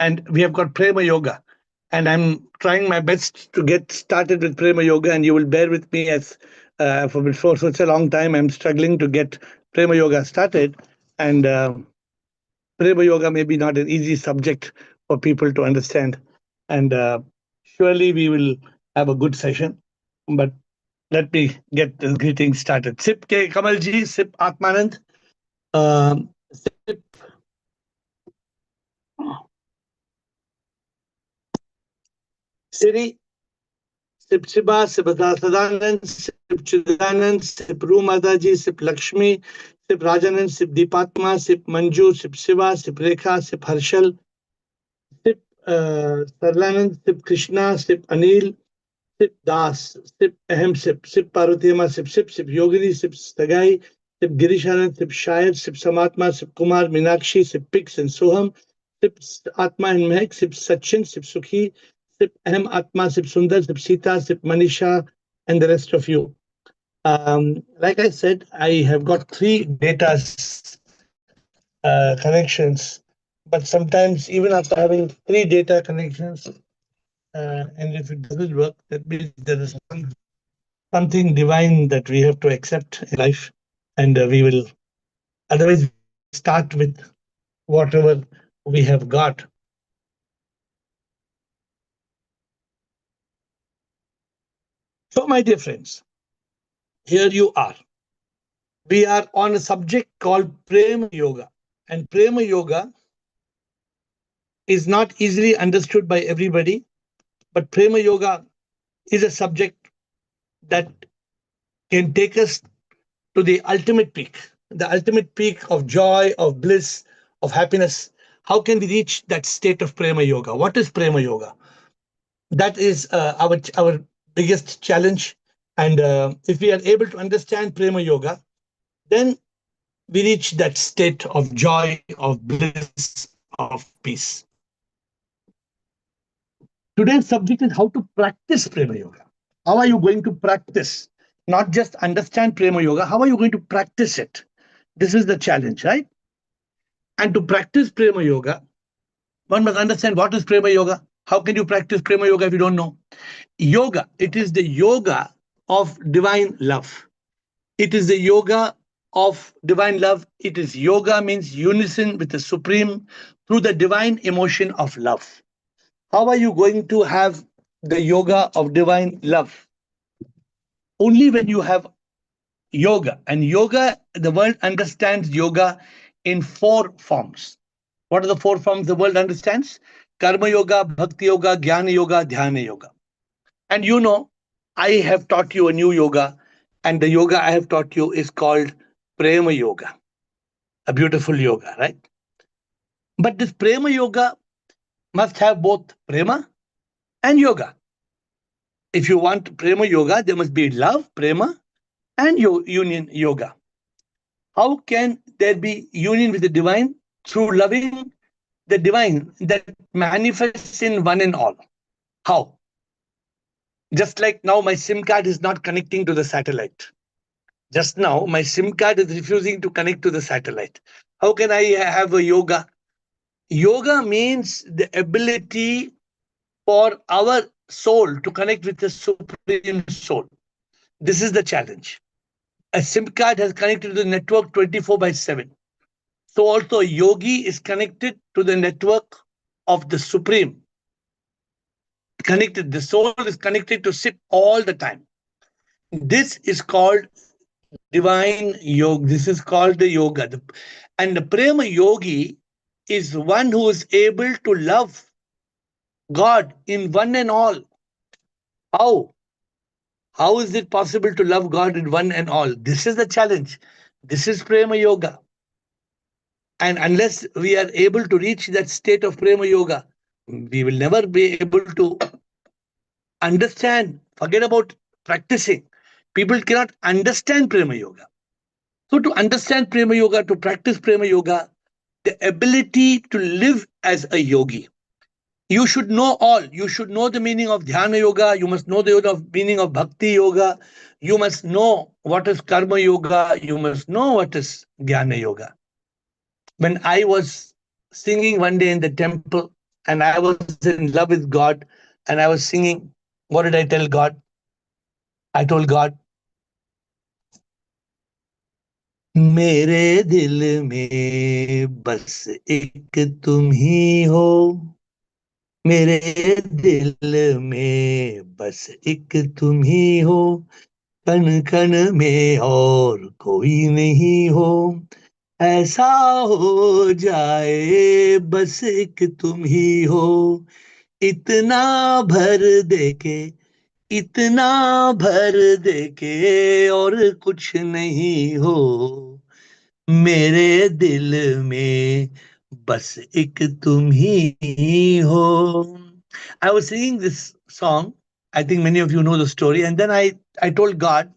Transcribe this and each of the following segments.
and we have got Prema Yoga. And I'm trying my best to get started with Prema Yoga, and you will bear with me as for such a long time I'm struggling to get Prema Yoga started. And Prema Yoga may be not an easy subject for people to understand. And surely we will have a good session. But let me get the greeting started. Sip K. Kamalji, Sip Atmanand, Sip Siri, Sip Shiba, Sip Sadanand, Sip Chidanand, Sip Rumadaji, Sip Lakshmi, Sip Rajanand, Sip Deepatma, Sip Manju, Sip Shiva, Sip Rekha, Sip Harshal, Sip Sarlanand, Sip Krishna, Sip Anil, Sip Das, Sip Ahem Sip, Sip Parvatiyama, Sip Yogini, Sip Stagai, Sip Girishanand, Sip Shayad, Sip Samatma, Sip Kumar, Minakshi, Sip Pix and Soham, Sip Atma and Mehak, Sip Sachin, Sip Sukhi, Sip Ahem Atma, Sip Sundar, Sip Sita, Sip Manisha, and the rest of you. Like I said, I have got 3 data connections, but sometimes even after having 3 data connections, and if it doesn't work, that means there is something divine that we have to accept in life, and we will otherwise start with whatever we have got. So, my dear friends, here you are. We are on a subject called Prema Yoga, and Prema Yoga is not easily understood by everybody, but Prema Yoga is a subject that can take us to the ultimate peak of joy, of bliss, of happiness. How can we reach that state of Prema Yoga? What is Prema Yoga? That is our biggest challenge. And if we are able to understand Prema Yoga, then we reach that state of joy, of bliss, of peace. Today's subject is how to practice Prema Yoga. How are you going to practice? Not just understand Prema Yoga, how are you going to practice it? This is the challenge, right? And to practice Prema Yoga, one must understand what is Prema Yoga. How can you practice Prema Yoga if you don't know? Yoga, it is the yoga of divine love. It is the yoga of divine love. It is yoga means unison with the Supreme through the divine emotion of love. How are you going to have the yoga of divine love? Only when you have yoga. And yoga, the world understands yoga in 4 forms. What are the 4 forms the world understands? Karma Yoga, Bhakti Yoga, Jnana Yoga, Dhyana Yoga. And you know, I have taught you a new yoga, and the yoga I have taught you is called Prema Yoga. A beautiful yoga, right? But this Prema Yoga must have both Prema and Yoga. If you want Prema Yoga, there must be love, Prema, and union yoga. How can there be union with the divine? Through loving the divine that manifests in one and all. How? Just like now, my SIM card is not connecting to the satellite. Just now, my SIM card is refusing to connect to the satellite. How can I have a yoga? Yoga means the ability for our soul to connect with the Supreme Soul. This is the challenge. A SIM card has connected to the network 24/7. So also a yogi is connected to the network of the Supreme. Connected, the soul is connected to SIP all the time. This is called divine yoga. This is called the yoga. And the Prema Yogi is one who is able to love God in one and all. How? How is it possible to love God in one and all? This is the challenge. This is Prema Yoga. And unless we are able to reach that state of Prema Yoga, we will never be able to understand. Forget about practicing. People cannot understand Prema Yoga. So to understand Prema Yoga, to practice Prema Yoga, the ability to live as a yogi. You should know all. You should know the meaning of Dhyana Yoga. You must know the meaning of Bhakti Yoga. You must know what is Karma Yoga. You must know what is Jnana Yoga. When I was singing one day in the temple, and I was in love with God, and I was singing. What did I tell God? I told God, मेरे दिल में बस एक तुम ही हो, मेरे दिल में बस एक तुम ही हो, कण कण में और कोई नहीं हो, ऐसा हो जाए बस एक तुम ही हो, इतना भर देके, इतना भर देके और कुछ नहीं हो, मेरे दिल में बस एक तुम ही हो. I was singing this song. I think many of you know the story. And then I told God,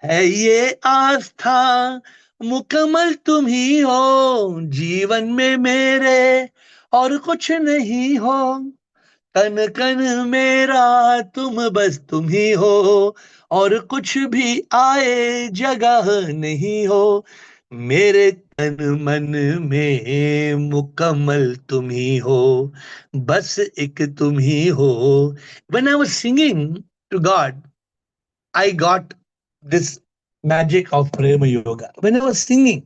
है ये आस्था मुकम्मल तुम ही हो, जीवन में मेरे और कुछ नहीं हो, कन कन मेरा तुम बस तुम ही हो, और कुछ भी आए जगह नहीं हो, मेरे तन मन में मुकम्मल तुम ही हो, बस एक तुम ही हो. When I was singing to God, I got this magic of Prema Yoga. When I was singing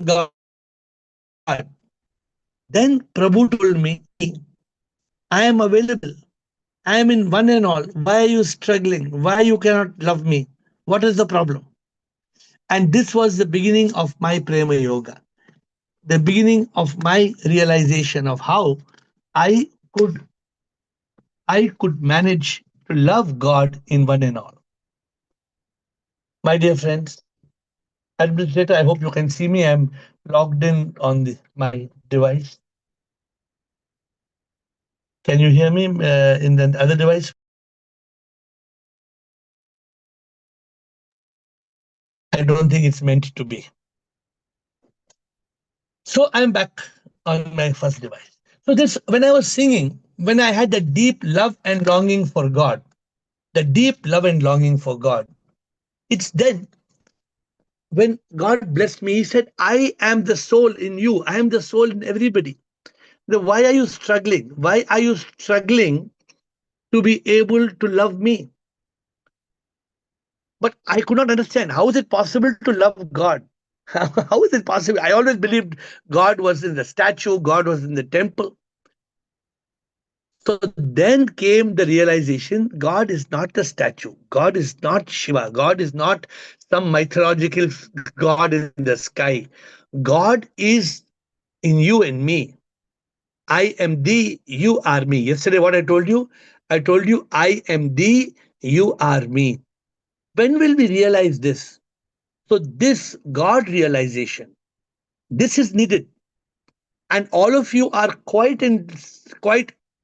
God, then Prabhu told me, I am available. I am in one and all. Why are you struggling? Why you cannot love me? What is the problem? And this was the beginning of my Prema Yoga, the beginning of my realization of how I could I could manage to love God in one and all. My dear friends, administrator, I hope you can see me. I'm logged in on my device. Can you hear me in the other device? I don't think it's meant to be. So I'm back on my first device. So this, when I was singing, when I had the deep love and longing for God, the deep love and longing for God, it's then when God blessed me, He said, I am the soul in you. I am the soul in everybody. Why are you struggling? Why are you struggling to be able to love me? But I could not understand. How is it possible to love God? How is it possible? I always believed God was in the statue, God was in the temple. So then came the realization God is not the statue, God is not Shiva, God is not some mythological God in the sky. God is in you and me. I am thee, you are me. Yesterday, what I told you, I am thee, you are me. When will we realize this? So, this God realization, this is needed. And all of you are quite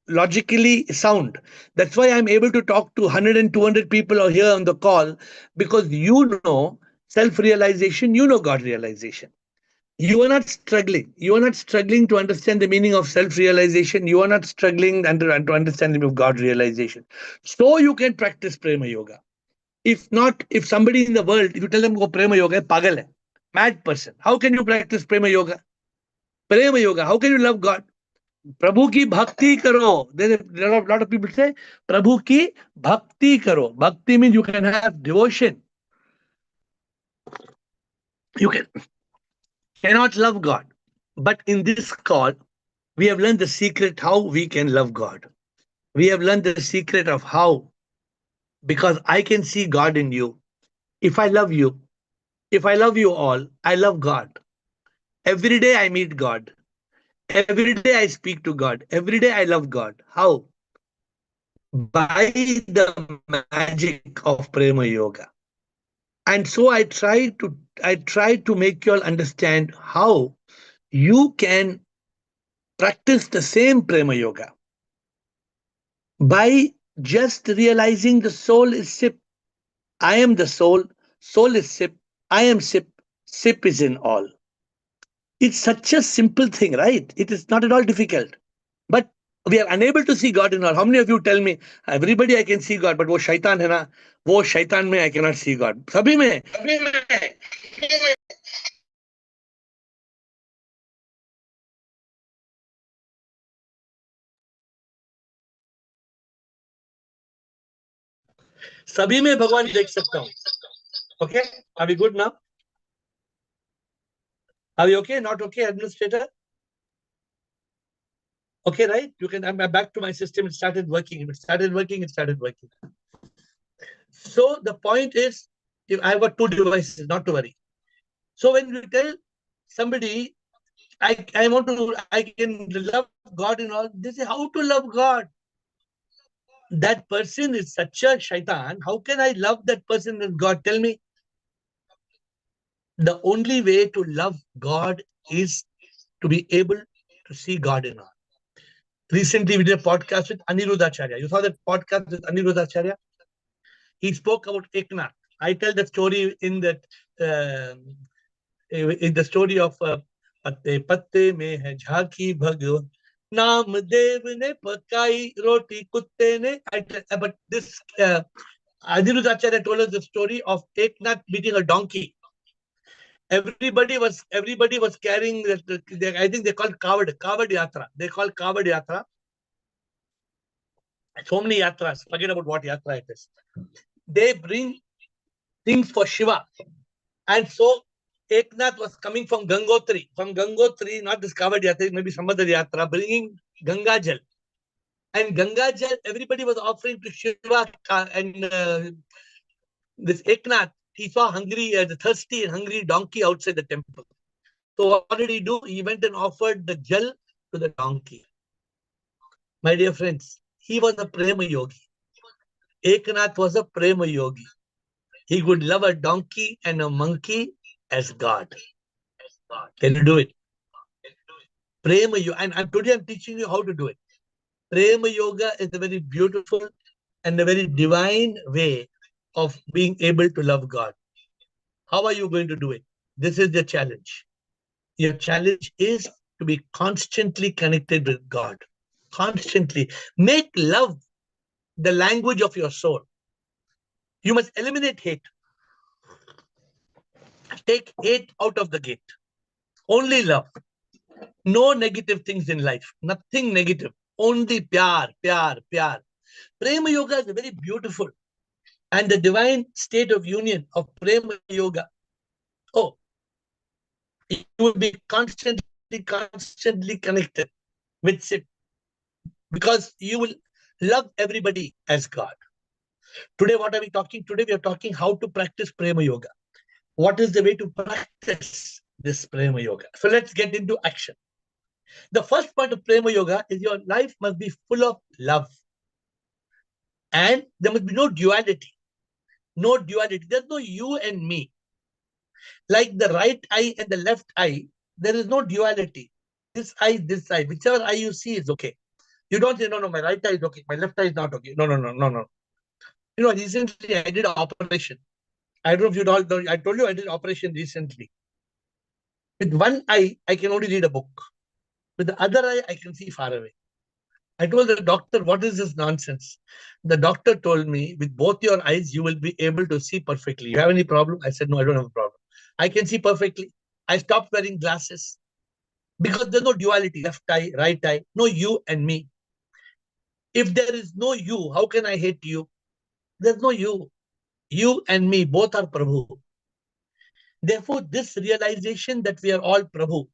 logically sound. That's why I'm able to talk to 100 and 200 people are here on the call, because you know self-realization, you know God realization. You are not struggling. You are not struggling to understand the meaning of self-realization. You are not struggling to understand the meaning of God realization. So you can practice Prema Yoga. If not, if somebody in the world, if you tell them go Prema Yoga, pagal hai, mad person. How can you practice Prema Yoga? Prema Yoga, how can you love God? Prabhu ki bhakti karo. There are a lot of people say, Prabhu ki bhakti karo. Bhakti means you can have devotion. You cannot love God. But in this call, we have learned the secret how we can love God. We have learned the secret of how, because I can see God in you. If I love you, if I love you all, I love God. Every day I meet God. Every day I speak to God. Every day I love God. How? By the magic of Prema Yoga. And so I try to make you all understand how you can practice the same Prema Yoga by just realizing the soul is sip. I am the soul, soul is sip, I am sip, sip is in all. It's such a simple thing, right? It is not at all difficult. But we are unable to see God in all. How many of you tell me, everybody I can see God, but वो शैतान है ना, वो शैतान में I cannot see God. सभी में सभी में भगवान देख सकता हूँ. Okay, are we good now? Are we okay? Not okay, administrator? Okay, right? You can. I'm back to my system. It started working. If it started working, it started working. So the point is, if I've got two devices, not to worry. So when you tell somebody, I want to, I can love God and all, they say, how to love God? That person is such a shaitan. How can I love that person and God? Tell me. The only way to love God is to be able to see God in all. Recently, we did a podcast with Anirudhacharya. You saw that podcast with Anirudhacharya? He spoke about Eknath. I tell the story in that, in the story of Patte Patte mein hai jhaaki bhagwan. Naam dev ne pakai roti kutte ne. But this Anirudhacharya told us the story of Eknath beating a donkey. Everybody was carrying that. I think they call kavad yatra. They call kavad yatra. So many yatras. Forget about what yatra it is. They bring things for Shiva, and so Eknath was coming from Gangotri, not this kavad yatra, maybe some other yatra, bringing Ganga Jal. And Ganga Jal, everybody was offering to Shiva, and this Eknath, he saw the thirsty and hungry donkey outside the temple. So what did he do? He went and offered the jal to the donkey. My dear friends, he was a prema yogi. Eknath was a prema yogi. He could love a donkey and a monkey as God. Can you do it? Prema yoga, and today I'm teaching you how to do it. Prema yoga is a very beautiful and a very divine way of being able to love God. How are you going to do it? This is the challenge. Your challenge is to be constantly connected with God. Constantly. Make love the language of your soul. You must eliminate hate. Take hate out of the gate. Only love. No negative things in life. Nothing negative. Only pyar, pyar, pyar. Prema Yoga is very beautiful. And the divine state of union of Prema Yoga. Oh, you will be constantly connected with it. Because you will love everybody as God. Today, what are we talking? Today, we are talking how to practice Prema Yoga. What is the way to practice this Prema Yoga? So let's get into action. The first part of Prema Yoga is your life must be full of love. And there must be no duality. No duality. There's no you and me. Like the right eye and the left eye, there is no duality. This eye, whichever eye you see is okay. You don't say, no, my right eye is okay, my left eye is not okay. No. You know, recently I did an operation. I don't know if you know, I told you I did an operation recently. With one eye, I can only read a book. With the other eye, I can see far away. I told the doctor, what is this nonsense? The doctor told me, with both your eyes, you will be able to see perfectly. You have any problem? I said, no, I don't have a problem. I can see perfectly. I stopped wearing glasses because there's no duality, left eye, right eye, no you and me. If there is no you, how can I hate you? There's no you. You and me, both are Prabhu. Therefore, this realization that we are all Prabhu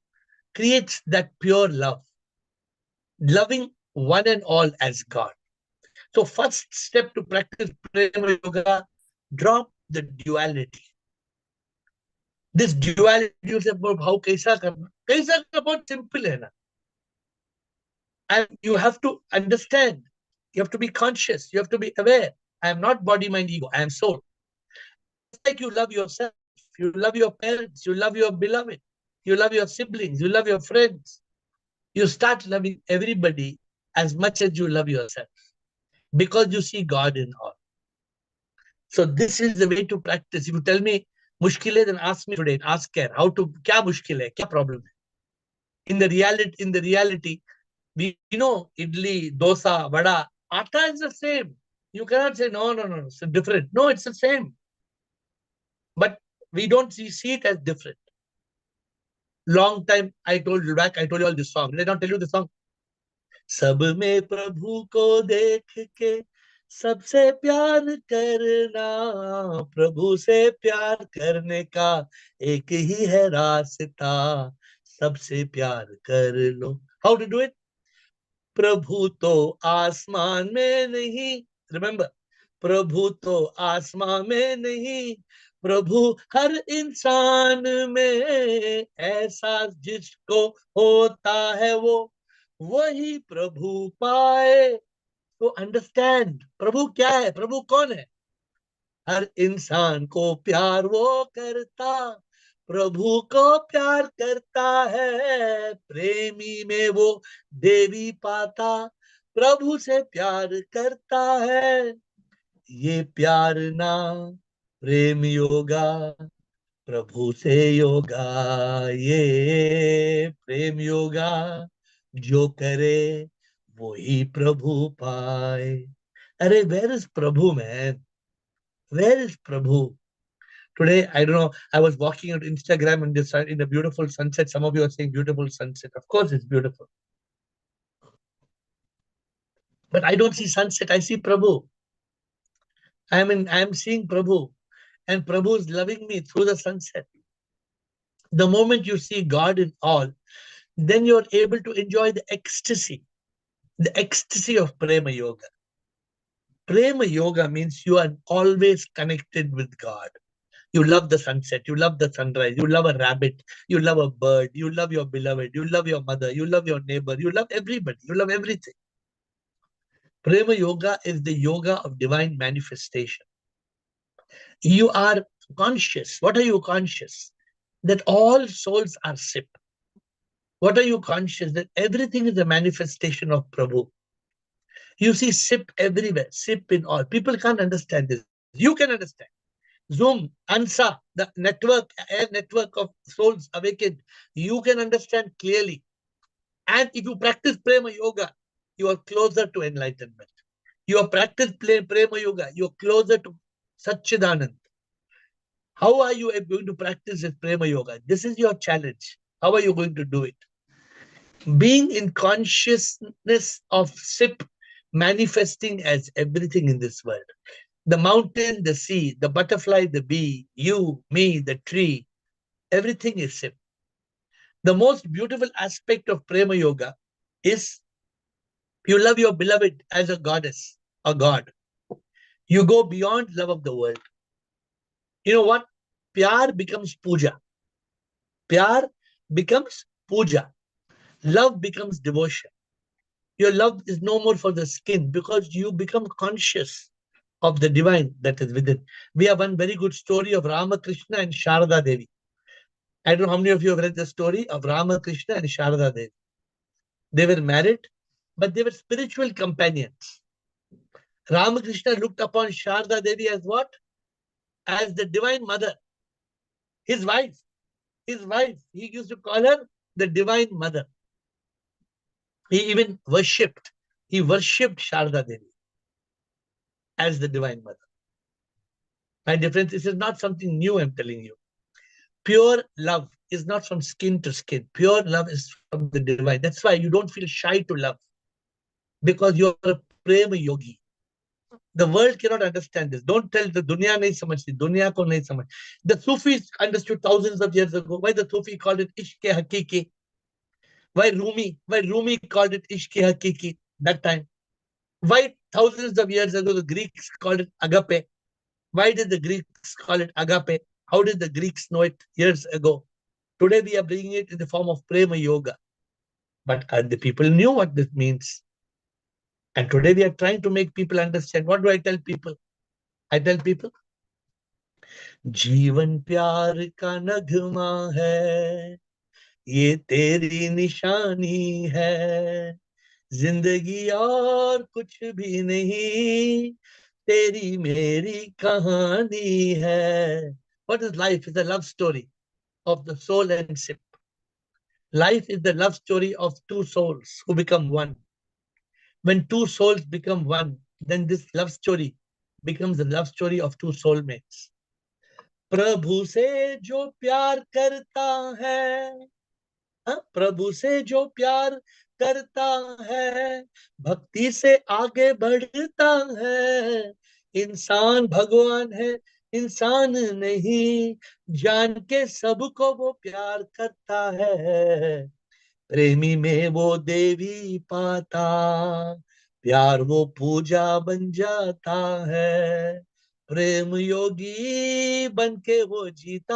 creates that pure love, loving one and all as God. So first step to practice Prema Yoga, drop the duality. This duality, you say, how kaisa karna? Kaisa karna bahut simple hai na. And you have to understand, you have to be conscious, you have to be aware. I am not body, mind, ego, I am soul. Just like you love yourself, you love your parents, you love your beloved, you love your siblings, you love your friends. You start loving everybody as much as you love yourself because you see God in all. So this is the way to practice. If you tell me mushkil hai, then ask me today, ask care how to, kya mushkil hai, kya problem hai? In the reality, we know idli, dosa, vada, atta is the same. You cannot say no, it's different. No, it's the same. But we don't see it as different. Long time I told you all this song. Did I not tell you the song? सब में प्रभु को देख के सबसे प्यार करना, प्रभु से प्यार करने का एक ही है रास्ता, सबसे प्यार कर लो। How to do it? प्रभु तो आसमान में नहीं, रिमेंबर, प्रभु तो आसमान में नहीं, प्रभु हर इंसान में, ऐसा जिसको होता है वो, वही प्रभु पाए। तो अंडरस्टैंड प्रभु क्या है, प्रभु कौन है? हर इंसान को प्यार वो करता, प्रभु को प्यार करता है, प्रेमी में वो देवी पाता, प्रभु से प्यार करता है, ये प्यार ना प्रेम योगा, प्रभु से योगा, ये प्रेम योगा, जो करे वो ही प्रभु पाए। अरे where is Prabhu man, where is Prabhu? Today, I don't know, I was walking on Instagram and this in a beautiful sunset. Some of you are saying beautiful sunset. Of course, it's beautiful. But I don't see sunset. I see Prabhu. I'm seeing Prabhu. And Prabhu is loving me through the sunset. The moment you see God in all, then you're able to enjoy the ecstasy of Prema Yoga. Prema Yoga means you are always connected with God. You love the sunset. You love the sunrise. You love a rabbit. You love a bird. You love your beloved. You love your mother. You love your neighbor. You love everybody. You love everything. Prema Yoga is the yoga of divine manifestation. You are conscious. What are you conscious? That all souls are SIP. What are you conscious? That everything is a manifestation of Prabhu. You see SIP everywhere, SIP in all. People can't understand this. You can understand. Zoom, ANSA, the network, AiR network of souls awakened, you can understand clearly. And if you practice Prema Yoga, you are closer to enlightenment. You are practice Prema Yoga, you are closer to Satchidanand. How are you going to practice this Prema Yoga? This is your challenge. How are you going to do it? Being in consciousness of SIP, manifesting as everything in this world. The mountain, the sea, the butterfly, the bee, you, me, the tree, everything is SIP. The most beautiful aspect of Prema Yoga is you love your beloved as a goddess, a god. You go beyond love of the world. You know what? Pyar becomes puja. Pyar becomes puja. Love becomes devotion. Your love is no more for the skin because you become conscious of the divine that is within. We have one very good story of Ramakrishna and Sharada Devi. I don't know how many of you have read the story of Ramakrishna and Sharada Devi. They were married, but they were spiritual companions. Ramakrishna looked upon Sharada Devi as what? As the divine mother, his wife. His wife. He used to call her the divine mother. He even worshipped. He worshipped Sharada Devi as the divine mother. My dear friends, this is not something new, I'm telling you. Pure love is not from skin to skin. Pure love is from the divine. That's why you don't feel shy to love, because you're a prema yogi. The world cannot understand this. Don't tell the dunya nahi samajhti, dunya ko nahi samajh. The Sufis understood thousands of years ago. Why the Sufi called it ishq hakiki? Why Rumi called it ishq hakiki that time? Why thousands of years ago the Greeks called it agape? Why did the Greeks call it agape? How did the Greeks know it years ago? Today we are bringing it in the form of prema yoga. But the people knew what this means. And today we are trying to make people understand. What do I tell people? I tell people, जीवन प्यार का नगमा है, ये तेरी निशानी है, जिंदगी और कुछ भी नहीं, तेरी मेरी कहानी है. What is life? It's a love story of the soul and SIP. Life is the love story of two souls who become one. When two souls become one, then this love story becomes the love story of two soulmates. प्रभु से जो प्यार करता है, प्रभु से जो प्यार करता है, भक्ति से आगे बढ़ता है। इंसान भगवान है, इंसान नहीं, जान के सबको वो प्यार करता है। प्रेमी में वो देवी पाता, प्यार वो पूजा बन जाता है। प्रेम योगी बन के वो जीता,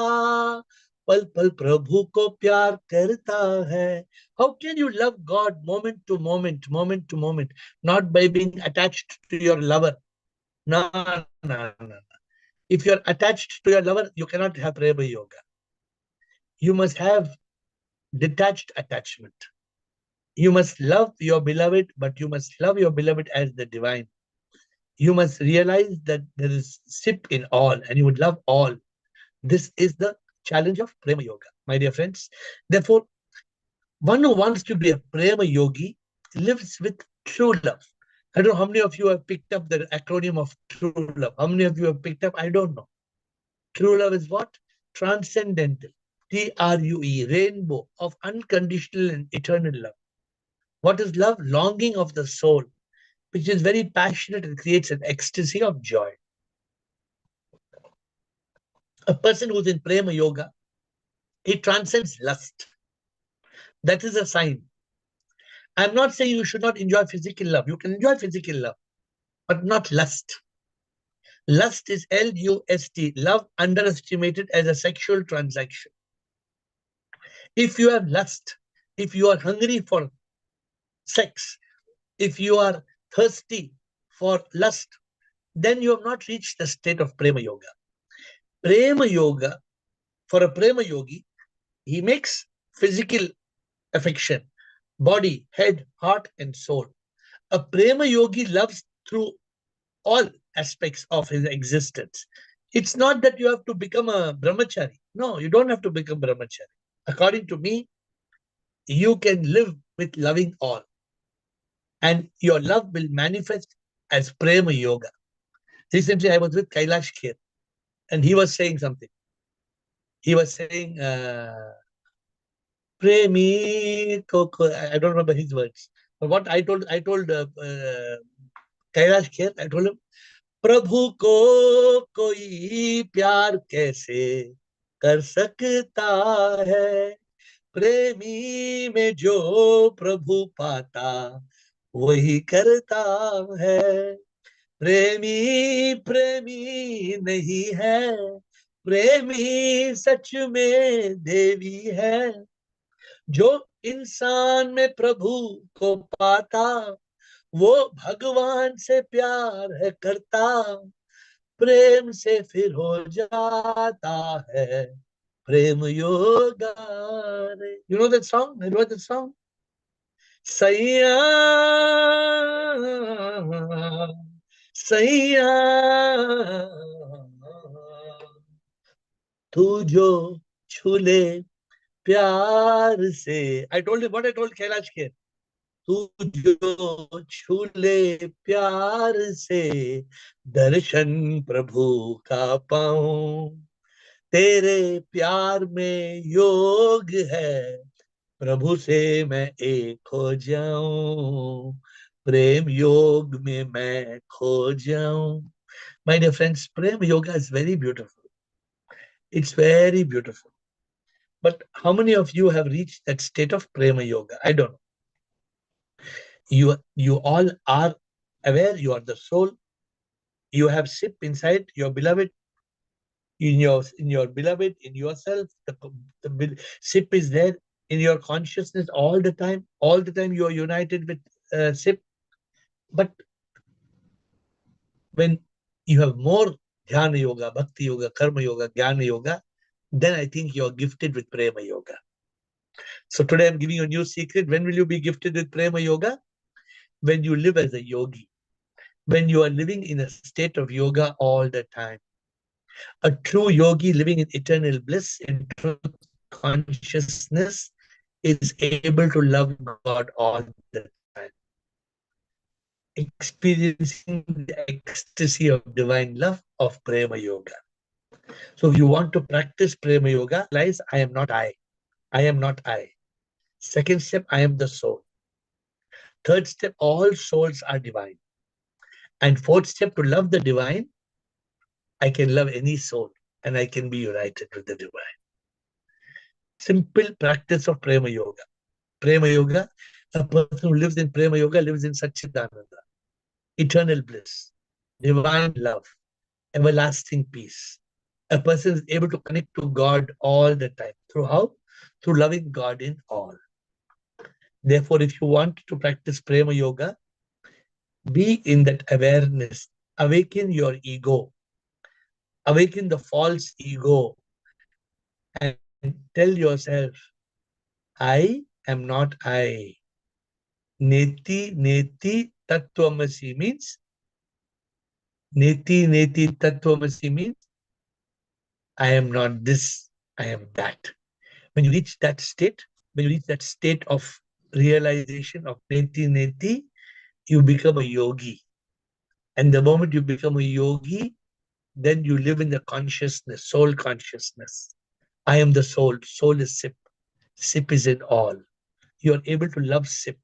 पल पल प्रभु को प्यार करता है। How can you love God moment to moment, moment to moment, not by being attached to your lover? No, no, no. If you're attached to your lover, you cannot have prema yoga. You must have detached attachment. You must love your beloved, but you must love your beloved as the divine. You must realize that there is sip in all and you would love all. This is the challenge of prema yoga, my dear friends. Therefore, one who wants to be a prema yogi lives with true love. I don't know how many of you have picked up the acronym of true love. How many of you have picked up? I don't know. True love is what? Transcendental. TRUE, rainbow of unconditional and eternal love. What is love? Longing of the soul, which is very passionate and creates an ecstasy of joy. A person who's in prema yoga, he transcends lust. That is a sign. I'm not saying you should not enjoy physical love. You can enjoy physical love, but not lust. Lust is LUST, love underestimated as a sexual transaction. If you have lust, if you are hungry for sex, if you are thirsty for lust, then you have not reached the state of prema yoga. Prema yoga, for a prema yogi, he makes physical affection, body, head, heart, and soul. A prema yogi loves through all aspects of his existence. It's not that you have to become a brahmachari. No, you don't have to become brahmachari. According to me, you can live with loving all, and your love will manifest as prema yoga. Recently, I was with Kailash Kher, and he was saying something. He was saying, Premi, I don't remember his words. But what I told Kailash Kher, I told him, प्रभु को कोई प्यार कैसे कर सकता है, प्रेमी में जो प्रभु पाता वही करता है। प्रेमी प्रेमी नहीं है, प्रेमी सच में देवी है। जो इंसान में प्रभु को पाता वो भगवान से प्यार है करता, प्रेम से फिर हो जाता है प्रेम योगा रे। You know that song? You know that song? सैया सैया तू जो छूले प्यार से। I told him what I told Kailash Kher. तू जो छूले प्यार से दर्शन प्रभु का पाऊं, तेरे प्यार में योग है, प्रभु से मैं एक हो जाऊं, प्रेम योग में मैं खो जाऊं। My dear friends, prem yoga is very beautiful. It's very beautiful. But how many of you have reached that state of prema yoga? I don't know. You all are aware you are the soul. You have sip inside your beloved, in your beloved, in yourself. The sip is there in your consciousness all the time. All the time you are united with sip. But when you have more dhyana yoga, bhakti yoga, karma yoga, jnana yoga, then I think you are gifted with prema yoga. So today I'm giving you a new secret. When will you be gifted with prema yoga? When you live as a yogi. When you are living in a state of yoga all the time. A true yogi living in eternal bliss, in truth consciousness, is able to love God all the time, experiencing the ecstasy of divine love of Prema Yoga. So if you want to practice Prema Yoga, realize I am not I. I am not I. Second step, I am the soul. Third step, all souls are divine. And fourth step, to love the divine, I can love any soul and I can be united with the divine. Simple practice of Prema Yoga. Prema Yoga, a person who lives in Prema Yoga lives in Satchidananda, eternal bliss, divine love, everlasting peace. A person is able to connect to God all the time. Through how? Through loving God in all. Therefore, if you want to practice Prema Yoga, be in that awareness. Awaken your ego. Awaken the false ego and tell yourself, I am not I. Neti, neti, tattvamasi means, neti, neti, tattvamasi means, I am not this, I am that. When you reach that state, of realization of neti, neti, you become a yogi. And the moment you become a yogi, then you live in the consciousness, soul consciousness. I am the soul. Soul is SIP. SIP is in all. You are able to love SIP.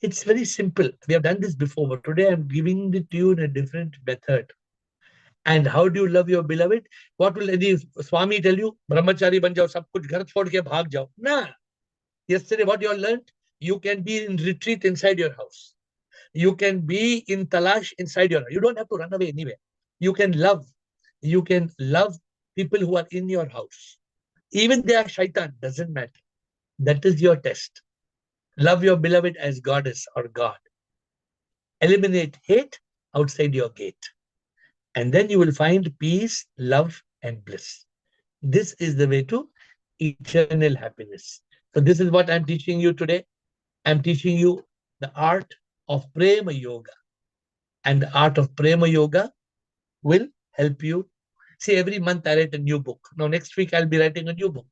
It's very simple. We have done this before, but today I'm giving it to you in a different method. And how do you love your beloved? What will any Swami tell you? Brahmachari ban jao, sab kuch ghar chhod ke bhag jao. Nah. Yesterday, what you all learned? You can be in retreat inside your house. You can be in talash inside your house. You don't have to run away anywhere. You can love. You can love people who are in your house. Even they are shaitan, doesn't matter. That is your test. Love your beloved as goddess or God. Eliminate hate outside your gate. And then you will find peace, love, and bliss. This is the way to eternal happiness. So this is what I'm teaching you today. I'm teaching you the art of Prema Yoga. And the art of Prema Yoga will help you. See, every month I write a new book. Now, next week I'll be writing a new book.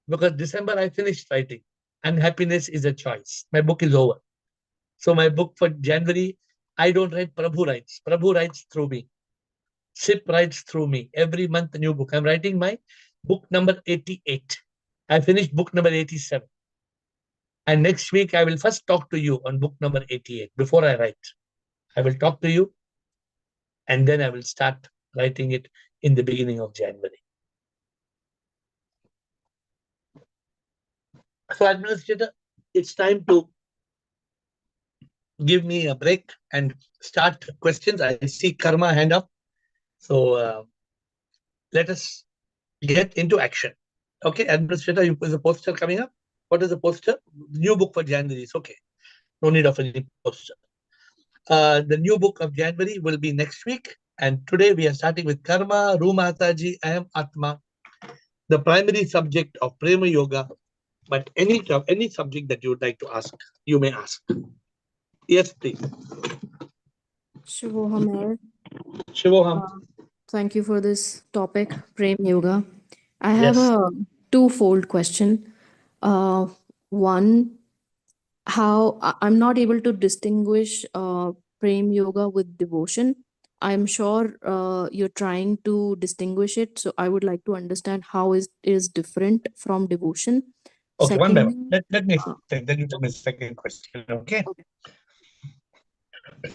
Because December I finished writing. And happiness is a choice. My book is over. So my book for January, I don't write, Prabhu writes. Prabhu writes through me. SIP writes through me. Every month a new book. I'm writing my book number 88. I finished book number 87. And next week I will first talk to you on book number 88 before I write. I will talk to you and then I will start writing it in the beginning of January. So, Administrator, it's time to give me a break and start questions. I see Karma hand up. So, let us get into action. Okay, Administrator, is a poster coming up? What is the poster? New book for January. It's okay. No need of any poster. The new book of January will be next week. And today we are starting with Karma, Rumataji, I am Atma, the primary subject of Prema Yoga. But any subject that you would like to ask, you may ask. Yes, please. Shivoham AiR. Shivoham. Thank you for this topic, Prem Yoga. I have a twofold question. One, how I'm not able to distinguish Prem Yoga with devotion. I'm sure you're trying to distinguish it, so I would like to understand how it is different from devotion. Okay, one by one. Secondly, Let me take then you tell me the second question. Okay. Okay.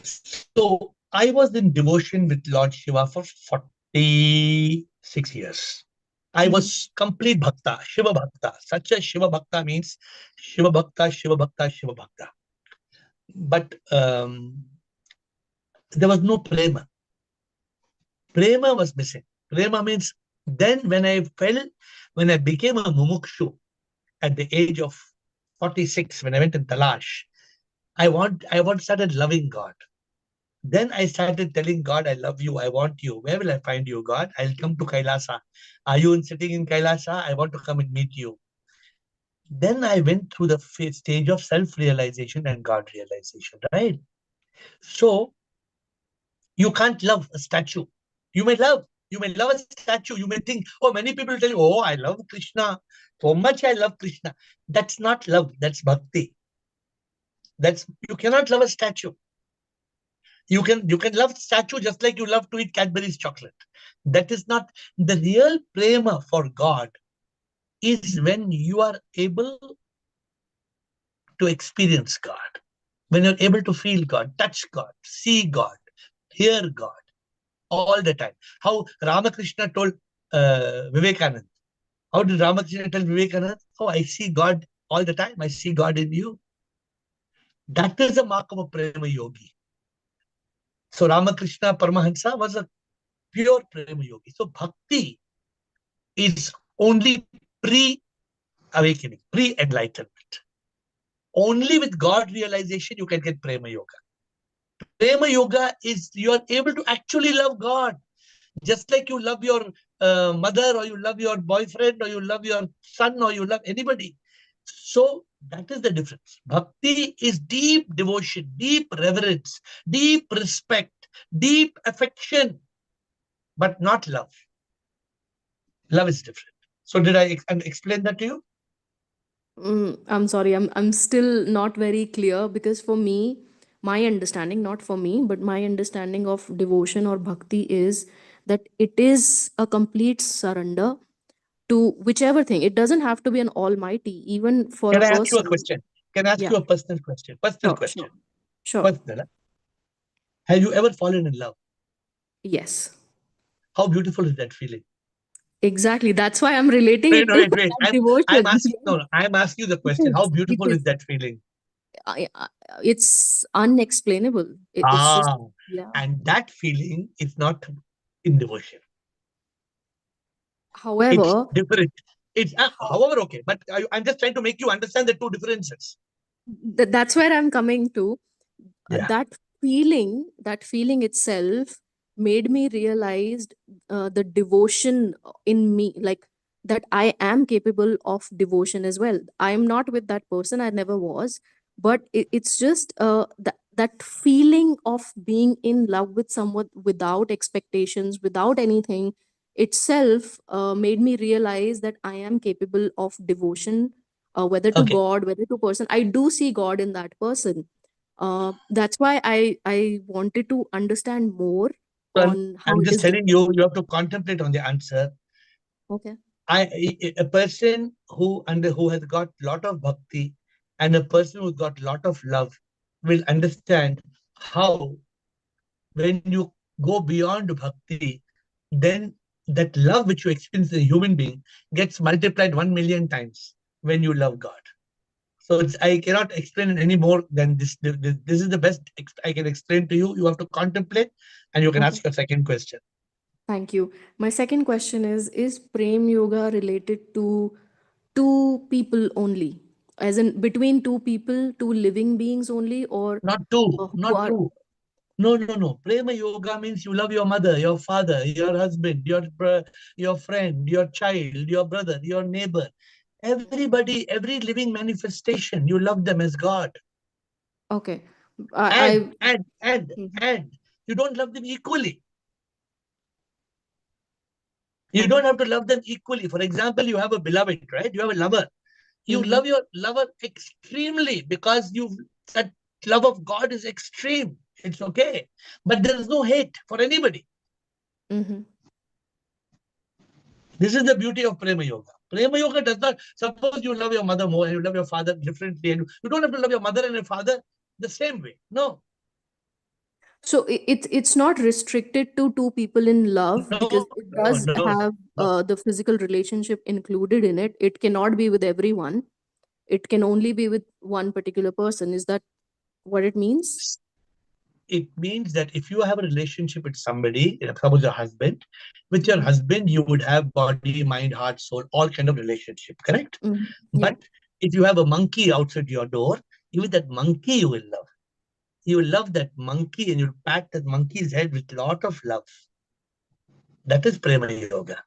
So I was in devotion with Lord Shiva for 46 years. I was complete bhakta, Shiva bhakta. Such a Shiva bhakta means Shiva bhakta, Shiva bhakta, Shiva bhakta. But there was no prema. Prema was missing. Prema means then when I became a mumukshu at the age of 46, when I went in Talash, I started loving God. Then I started telling God, I love you, I want you. Where will I find you, God? I'll come to Kailasa. Are you sitting in Kailasa? I want to come and meet you. Then I went through the stage of self-realization and God realization, right? So you can't love a statue. You may love a statue. You may think, oh, many people tell you, oh, I love Krishna. So much I love Krishna. That's not love, that's bhakti. You cannot love a statue. You can love statue just like you love to eat Cadbury's chocolate. That is not the real prema for God. Is when you are able to experience God. when you're able to feel God, touch God, see God, hear God all the time. How Ramakrishna told Vivekanand. How did Ramakrishna tell Vivekanand? Oh, I see God all the time. I see God in you. That is the mark of a Prema Yogi. So Ramakrishna Paramahansa was a pure Prema Yogi. So bhakti is only pre-awakening, pre-enlightenment. Only with God realization you can get Prema Yoga. Prema Yoga is you are able to actually love God. Just like you love your mother, or you love your boyfriend, or you love your son, or you love anybody. So that is the difference. Bhakti is deep devotion, deep reverence, deep respect, deep affection, but not love. Love is different. So did I explain that to you? I'm sorry, I'm still not very clear, because for me, my understanding, not for me, but my understanding of devotion or bhakti is that it is a complete surrender to whichever thing. It doesn't have to be an almighty, even for a Can I ask you a person. question? Can I ask Yeah, you a personal question? Personal sure, question. sure, sure. Personal. Have you ever fallen in love? Yes, How beautiful is that feeling? exactly. That's why I'm relating Wait, it to wait. that I'm devotion. asking. No, I'm asking you the It question. How is. It beautiful is is. that feeling? It's unexplainable. It's just, Ah, yeah. and that feeling is not in devotion. It's However, different. It's how, however okay, but I'm just trying to make you understand the two differences. that's where I'm coming to. Yeah. That feeling itself made me realize the devotion in me, like that I am capable of devotion as well. I am not with that person, I never was, but it's just that feeling of being in love with someone without expectations, without anything itself made me realize that I am capable of devotion, whether to Okay. God, whether to person. I do see God in that person. That's why I wanted to understand more So on how I'm it just is telling different. you, you have to contemplate on the answer. Okay. A person who has got lot of bhakti and a person who's got lot of love will understand how when you go beyond bhakti, then that love which you experience in a human being gets multiplied 1 million times when you love God. So I cannot explain it any more than this. This is the best I can explain to you. You have to contemplate, and you can Okay. ask your second question. Thank you. My second question is Prem Yoga related to two people only? As in between two people, two living beings only, or Not two, who not are two. No. Prema yoga means you love your mother, your father, your husband, your friend, your child, your brother, your neighbor. Everybody, every living manifestation, you love them as God. okay. And, I and, and, Mhm. and you don't love them equally. You Okay. don't have to love them equally. For example, you have a beloved, right? You have a lover. You Mm-hmm. love your lover extremely because that love of God is extreme. It's okay. But there is no hate for anybody. Mm-hmm. This is the beauty of Prema Yoga. Prema Yoga does not, suppose you love your mother more and you love your father differently, and you don't have to love your mother and your father the same way. No, So it's not restricted to two people in love, because no, it no, does no, have no. the physical relationship included in it. It cannot be with everyone. It can only be with one particular person. Is that what it means? It means that if you have a relationship with somebody, suppose your husband, with your Mhm. husband, you would have body, mind, heart, soul, all kind of relationship, correct? Mhm. But Yeah. if you have a monkey outside your door, even that monkey you will love. You will love that monkey and you'll pat that monkey's head with lot of love. That is Prema Yoga.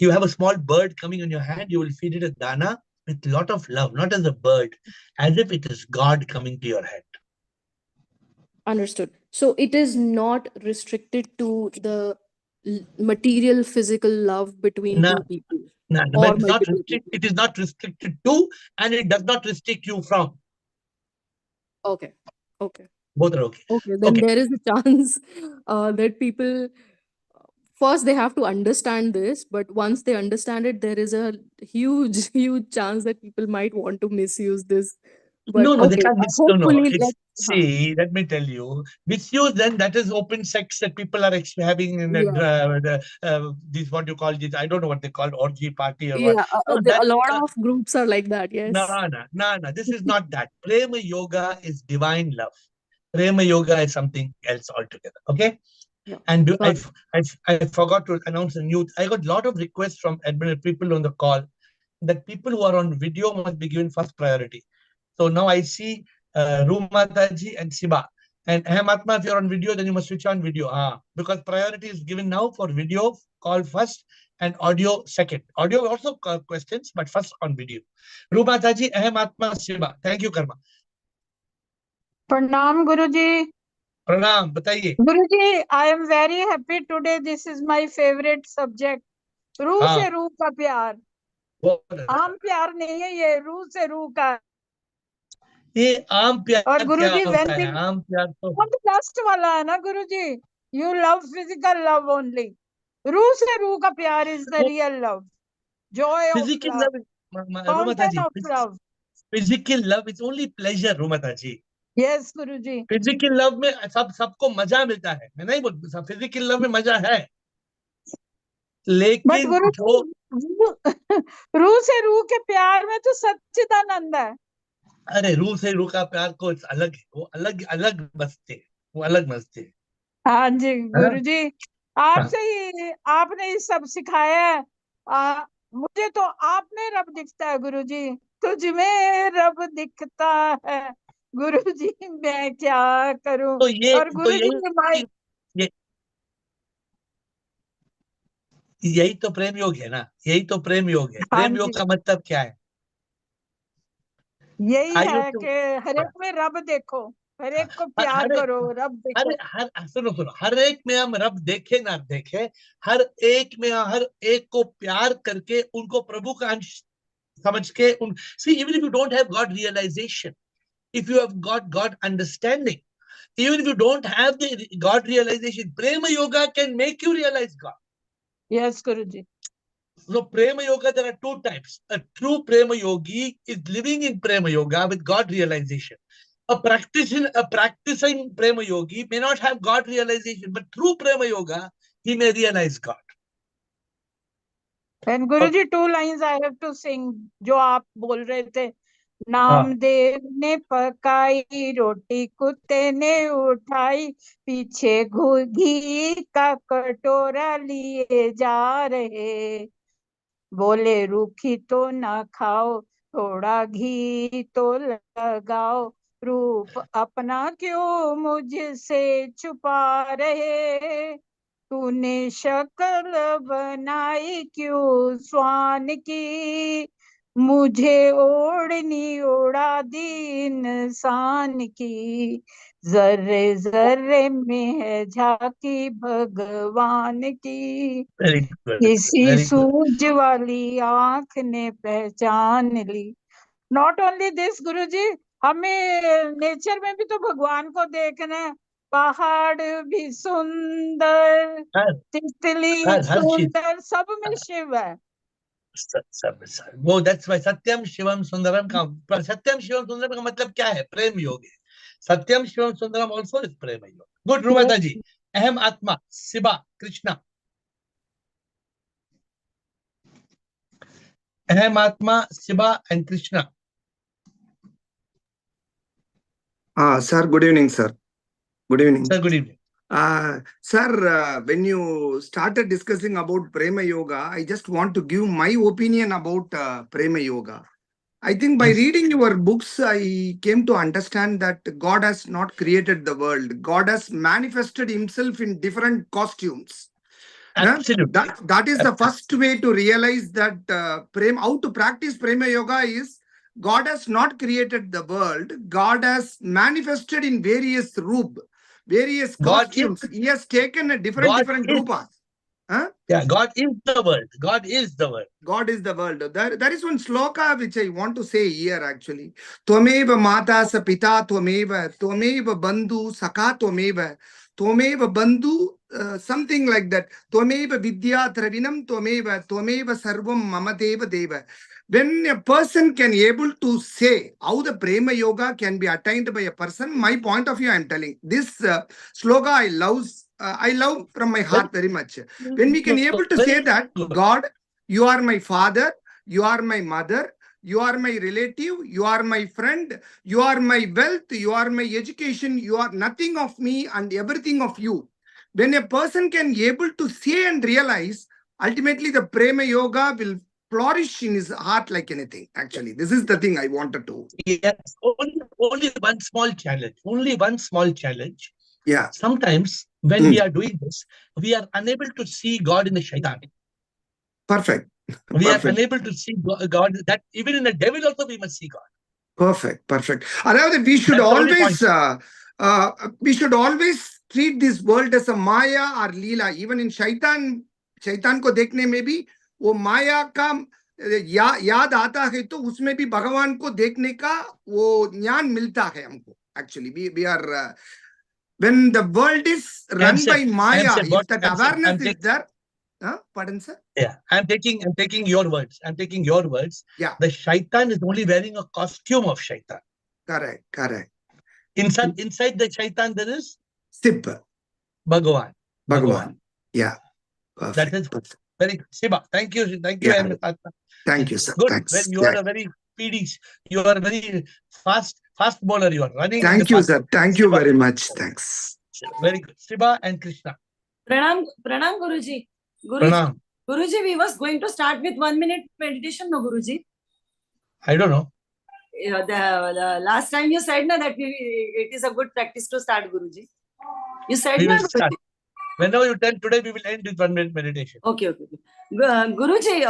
You have a small bird coming on your hand, you will feed it a dana with lot of love, not as a bird, as if it is God coming to your hand. Understood. So it is not restricted to the material, physical love between No, two people no, but or it's not multiple people. it is not restricted to, and it does not restrict you from. Okay. Okay. Both are okay. Okay. Then Okay. there is a chance that people first they have to understand this, but once they understand it, there is a huge, huge chance that people might want to misuse this. But No, they okay, can't miss. No, hopefully it's See, let me tell you, misuse then that is open sex that people are having in these what you call this, I don't know what they call orgy party or what. Yeah, No, a that lot of groups are like that. no, Yes. no, no. This is not that. Prema yoga is divine love. Prema yoga is something else altogether. Okay. Yeah. And Got it. I forgot to announce a new. I got a lot of requests from people on the call that people who are on video must be given first priority. So now I see Rumataji and Siba. And Ahmatma, if you're on video, then you must switch on video. Because priority is given now for video call first and audio second. Audio also questions, but first on video. Rumataji, Ahmatma, Siba. Thank you, Karma. Pranam Guruji. Pranam, बताइए. Guruji, I am very happy today. This is my favorite subject. रूह से रूह का प्यार. आम प्यार नहीं है ये, रूह से रूह का. ये आम प्यार और गुरुजी क्या होता है? आम प्यार तो लास्ट वाला है ना गुरुजी. You love physical love only. रूह से रूह का प्यार is the real love. Joy of physical love. love, Fountain of love. physical love is only pleasure, Rumataji. Yes, Guruji. Physical love में सबको मजा मिलता है. मैं नहीं बोलता फिजिकल लव में मजा है, लेकिन जो रूह से रूह के प्यार में तो सच्चिदानंद है. अरे रूह से रूह का प्यार को अलग है, वो अलग अलग मस्ती है, वो अलग मस्ती है. हाँ जी गुरुजी, आपसे ही आपने ये सब सिखाया है. मुझे तो आप में रब दिखता है गुरुजी, तुझ में रब दिखता है गुरुजी, मैं क्या करूं. तो ये और गुरुजी यही तो प्रेम योग है ना, यही तो प्रेम योग है. प्रेम योग का मतलब क्या है? यही है कि हर एक में रब देखो, हर एक को प्यार करो, रब देखो. सुनो, हर एक में हम रब देखे ना देखे, हर एक में हर एक को प्यार करके उनको प्रभु का अंश समझ के see, even if you don't have God realization, if you have got God understanding, even if you don't have the God realization, Prema Yoga can make you realize God. Yes, Guruji. So Prema Yoga, there are two types. A true Prema Yogi is living in Prema Yoga with God realization. A practicing Prema Yogi may not have God realization, but through Prema Yoga, he may realize God. And Guruji, 2 lines I have to sing, जो आप बोल रहे थे. नामदेव ने पकाई रोटी, कुत्ते ने उठाई, पीछे घी का कटोरा लिए जा रहे. बोले रूखी तो ना खाओ, थोड़ा घी तो लगाओ, रूप अपना क्यों मुझसे छुपा रहे. तूने शक्ल बनाई क्यों स्वान की, मुझे ओढ़नी उड़ा दी इंसान की. जर्रे जर्रे में है झांकी भगवान की, किसी सूझ वाली आंख ने पहचान ली. नॉट ओनली दिस गुरुजी, हमें नेचर में भी तो भगवान को देखना है. पहाड़ भी सुंदर, तितली सुंदर, सब में शिव है. वो that's why सत्यम शिवम सुंदरम का सत्यम शिवम सुंदरम का मतलब क्या है? प्रेम योग है. सत्यम शिवम सुंदरम also is प्रेम योग. गुड रूमाता जी. अहम आत्मा, शिवा, कृष्णा. अहम आत्मा, Shiva and Krishna. Sir, good evening, sir. Good evening. Sir, good evening. Sir, when you started discussing about Prema Yoga, I just want to give my opinion about Prema Yoga. I think by reading your books, I came to understand that God has not created the world. God has manifested himself in different costumes. Absolutely. That is the first way to realize that how to practice Prema Yoga is God has not created the world. God has manifested in various various costumes. He has taken a different rupas. Yeah, God is the world. God is the world. God is the world. There is one sloka which I want to say here actually. Tvameva mata sa pita tvameva, tvameva bandhu sakha tvameva, tvameva bandhu something like that. Tvameva vidya dravinam tvameva sarvam mama deva deva. When a person can able to say how the prema yoga can be attained by a person, my point of view, I am telling this sloga I love from my heart very much. When we can able to say that, God, you are my father, you are my mother, you are my relative, you are my friend, you are my wealth, you are my education, you are nothing of me and everything of you. When a person can able to say and realize, ultimately the prema yoga will flourish in his heart like anything. Actually, this is the thing I wanted to. Yes, only one small challenge. Only one small challenge. Yeah. Sometimes when we are doing this, we are unable to see God in the shaitan. Perfect. We Perfect. are unable to see God. That even in the devil also we must see God. Perfect. Perfect. Around we should always treat this world as a Maya or Leela. Even in Shaitan को देखने में भी वो माया का याद आता है तो उसमें भी भगवान को देखने का वो ज्ञान मिलता है हमको. Actually, we are when the world is run by Maya, if that awareness is there. Pardon, sir? Yeah, I'm taking your words. I'm taking your words. Yeah. The shaitan is only wearing a costume of shaitan. Correct. Correct. Inside the shaitan there is Sip. Bhagavan. Yeah. Perfect. That is very good. Siba, thank you. Thank you Yeah. very much. Thank you, sir. Good. Thanks. When you are a very speedy, you are a very fast bowler. You are running. Thank you, sir. Thank you very much. Thanks. Very good. Siba and Krishna. Pranam Guruji. Pranam. Guruji, we was going to start with 1 minute meditation, no Guruji? I don't know. The last time you said na that it is a good practice to start, Guruji. You said We na, will start. Whenever you tell today, we will end with 1 minute meditation. Okay. Guruji,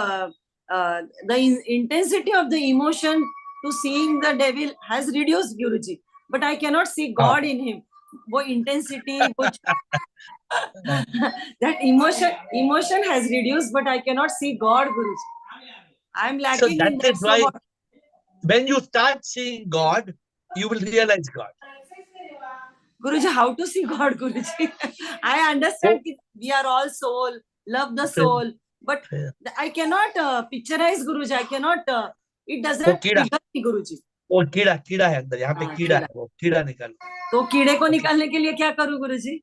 the intensity of the emotion to seeing the devil has reduced, Guruji. But I cannot see God in him. वो intensity, that emotion has reduced, but I cannot see God, Guruji. I'm lacking in that. Is why when you start seeing God, you will realize God. Guruji, how to see God, Guruji? I understand we are all soul, love the soul, but I cannot picturize, Guruji. I cannot, it doesn't trigger me, Guruji. वो कीड़ा है अंदर, यहाँ पे कीड़ा है, वो कीड़ा निकालो. तो कीड़े को निकालने के लिए क्या करूं, गुरुजी?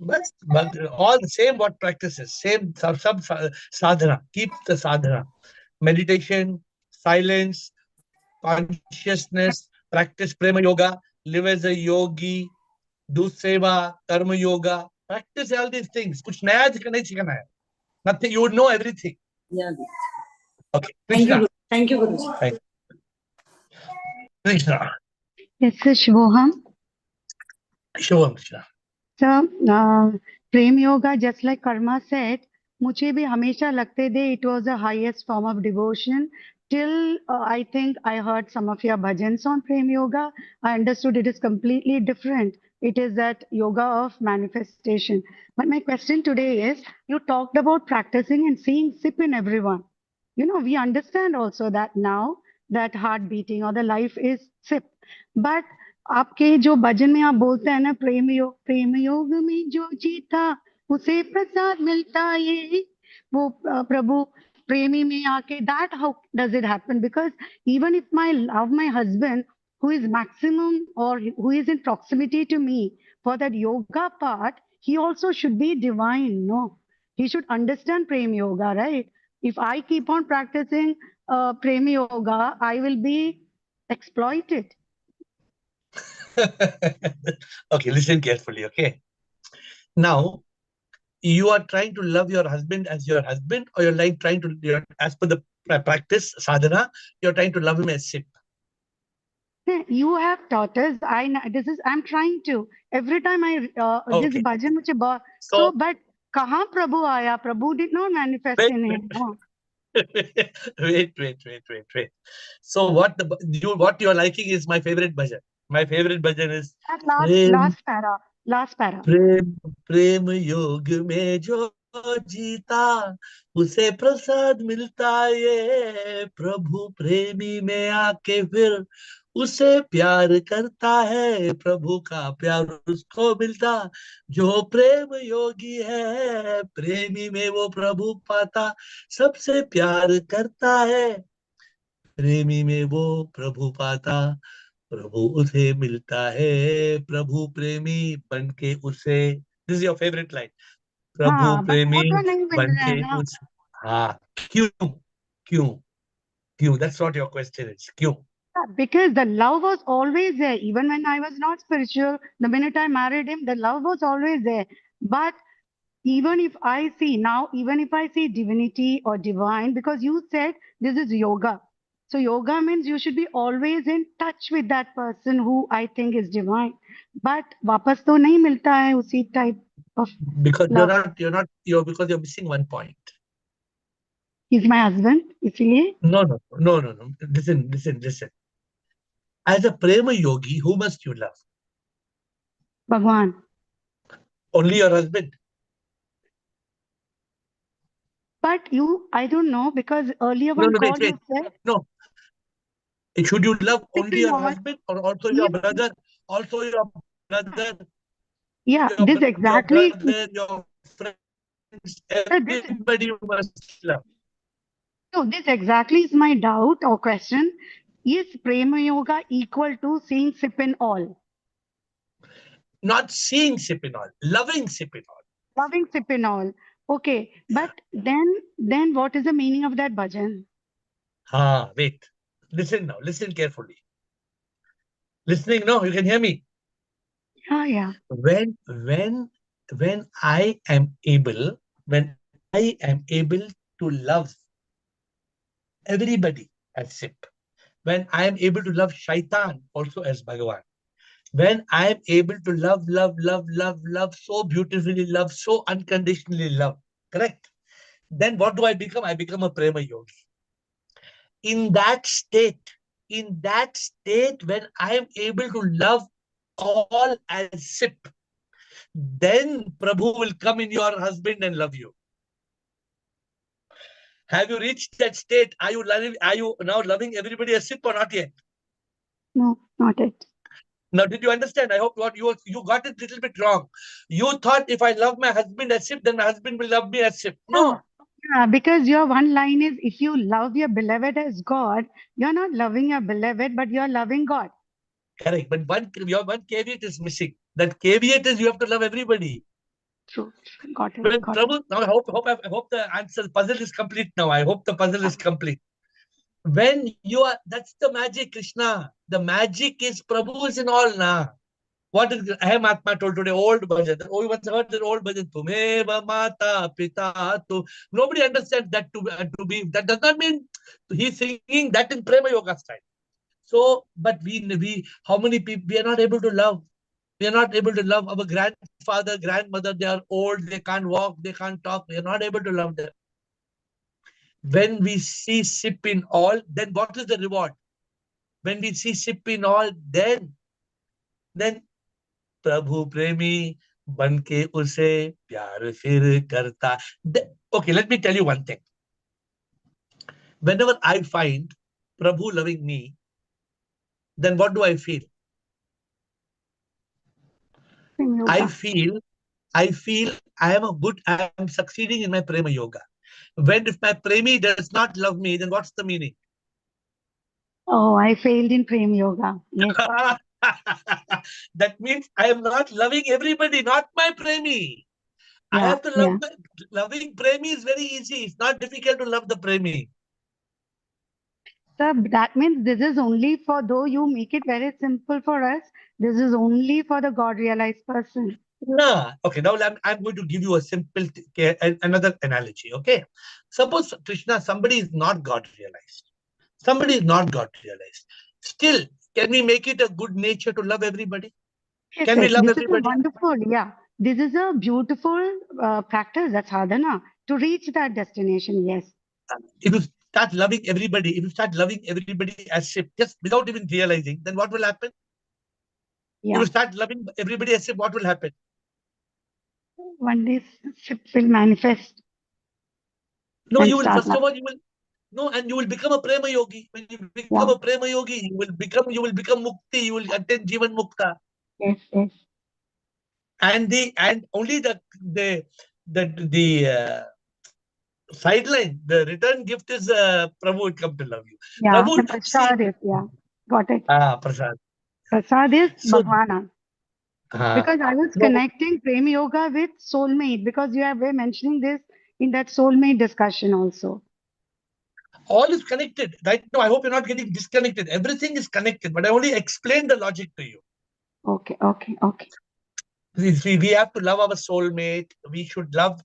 But all the same what practices, same sub sadhana. Keep the sadhana, meditation, silence, consciousness, practice prema yoga, live as a yogi, do seva, karma yoga, practice all these things. कुछ नया नहीं सीखना है. Nothing. You would know everything. Yeah. Okay. Krishna. Thank you, Guruji. Thank you. Krishna. Yes, sir, Shubham. Shubham, Krishna. So, Prem Yoga, just like Karma said, मुझे भी हमेशा लगते थे it was the highest form of devotion. Till I think I heard some of your bhajans on Prem Yoga. I understood it is completely different. It is that yoga of manifestation. But my question today is, you talked about practicing and seeing sip in everyone. You know, we understand also that now that heart beating or the life is sip. But आपके जो भजन में आप बोलते हैं ना प्रेम योग में जो जीता उसे प्रसाद मिलता ये वो प्रभु प्रेमी में आके that how does it happen? Because even if I love my husband who is maximum or who is in proximity to me for that yoga part, he also should be divine, no? He should understand prem yoga, right? If I keep on practicing prem yoga, I will be exploited. Okay, listen carefully, okay? Now, you are trying to love your husband as your husband, or you're like trying to, as per the practice, sadhana, you're trying to love him as sip. You have taught us. I'm trying to. Every time I, this bhajan muche so, but kahan Prabhu aaya? Prabhu did not manifest in him. No. Wait. So what you're liking is my favorite bhajan. My favorite bhajan is last para. प्रेम योग में जो जीता उसे प्रसाद मिलता ये प्रभु प्रेमी में आके फिर उसे प्यार करता है, प्रभु का प्यार उसको मिलता, जो प्रेम योगी है, प्रेमी में वो प्रभु पाता, सबसे प्यार करता है, प्रेमी में वो प्रभु पाता, प्रभु उसे मिलता है, प्रभु प्रेमी बन के उसे, this is your favourite line, प्रभु हाँ, बट प्रेमी वो तो नहीं मिल बन रहा है के ना। उस, हाँ, क्यों, क्यों, क्यों, that's what your question is, क्यों? Because the love was always there. Even when I was not spiritual, the minute I married him, the love was always there. But even if I see now, even if I see divinity or divine, because you said this is yoga. So yoga means you should be always in touch with that person who I think is divine. But वापस तो नहीं मिलता है उसी type of Because love. because you're missing one point. He's my husband, इसलिए No. Listen. As a prema yogi, who must you love? भगवान. Only your husband. But you, I don't know, because earlier No, one wait. call you said, No. Should you love only second your all, husband or also your yes, brother? Also your brother, yeah, your, this your exactly, brother, your friends, this everybody you must love. no, this exactly is my doubt or question. Is Prema Yoga equal to seeing sip in all? Not seeing Sipinol, loving Sipinol. Loving sip in all. Okay, but then what is the meaning of that bhajan? Wait. Listen now. Listen carefully. Listening now, you can hear me. Yeah. When I am able, to love everybody as Sip, when I am able to love Shaitan also as Bhagavan, when I am able to love so beautifully, love so unconditionally, love, correct? Then what do I become? I become a prema yogi. In that state, when I am able to love all as Sip, then Prabhu will come in your husband and love you. Have you reached that state? Are you now loving everybody as Sip or not yet? No, not it. Now, did you understand? I hope what you got it a little bit wrong. You thought if I love my husband as Sip, then my husband will love me as Sip. No. Yeah, because your one line is if you love your beloved as God, you're not loving your beloved, but you're loving God. Correct. But one caveat is missing. That caveat is you have to love everybody. True. Got it. When Got Prabhu, it. now I hope the puzzle is complete now. I hope the puzzle is complete. When you are, that's the magic, Krishna. The magic is Prabhu is in all na. What is Aham Atma told today? Old bhajan. Oh, you once heard that old bhajan. Tumeva mata pita tu. Nobody understands that to be. That does not mean he's singing that in Prema Yoga style. So, but we how many people we are not able to love. We are not able to love our grandfather, grandmother. They are old. They can't walk. They can't talk. We are not able to love them. When we see Sip in all, then what is the reward? When we see Sip in all, then प्रभु प्रेमी बन के उसे प्यार फिर करता. Okay, let me tell you one thing. Whenever I find Prabhu loving me, then what do I feel? I feel I am succeeding in my prema yoga. When if my premi does not love me, then what's the meaning? Oh, I failed in Prem Yoga. Yes. That means I am not loving everybody, not my premi. I Yeah. have to love loving premi is very easy. It's not difficult to love the premi. So that means this is only for, though you make it very simple for us, this is only for the God realized person. No. Okay, now I'm going to give you a simple, another analogy. Okay. Suppose, Krishna, somebody is not God realized. Somebody is not God realized. Still, can we make it a good nature to love everybody? Yes, Can we yes. love This is a everybody? wonderful, yeah. This is a beautiful practice, that's sadhana, to reach that destination. Yes. If you start loving everybody, as if just without even realizing, then what will happen? Yeah. If you start loving everybody as if, what will happen? One day Sip will manifest. No, and you will, start first of love. all, No, and you will become a prema yogi. When you become a prema yogi, you will become mukti. You will attain jivan mukta. Yes, yes. And only the sideline, the return gift is Prabhu would come to love you. Yeah, Prabhu the would see. prasad is, yeah. Got it. Prasad. Prasad is So, Bhagwana. Because I was no, connecting Prem Yoga with soulmate, because you were mentioning this in that soulmate discussion also. all is connected. Right now, I hope you're not getting disconnected. Everything is connected, but I only explained the logic to you. Okay, okay, okay. We have to love our soulmate. We should love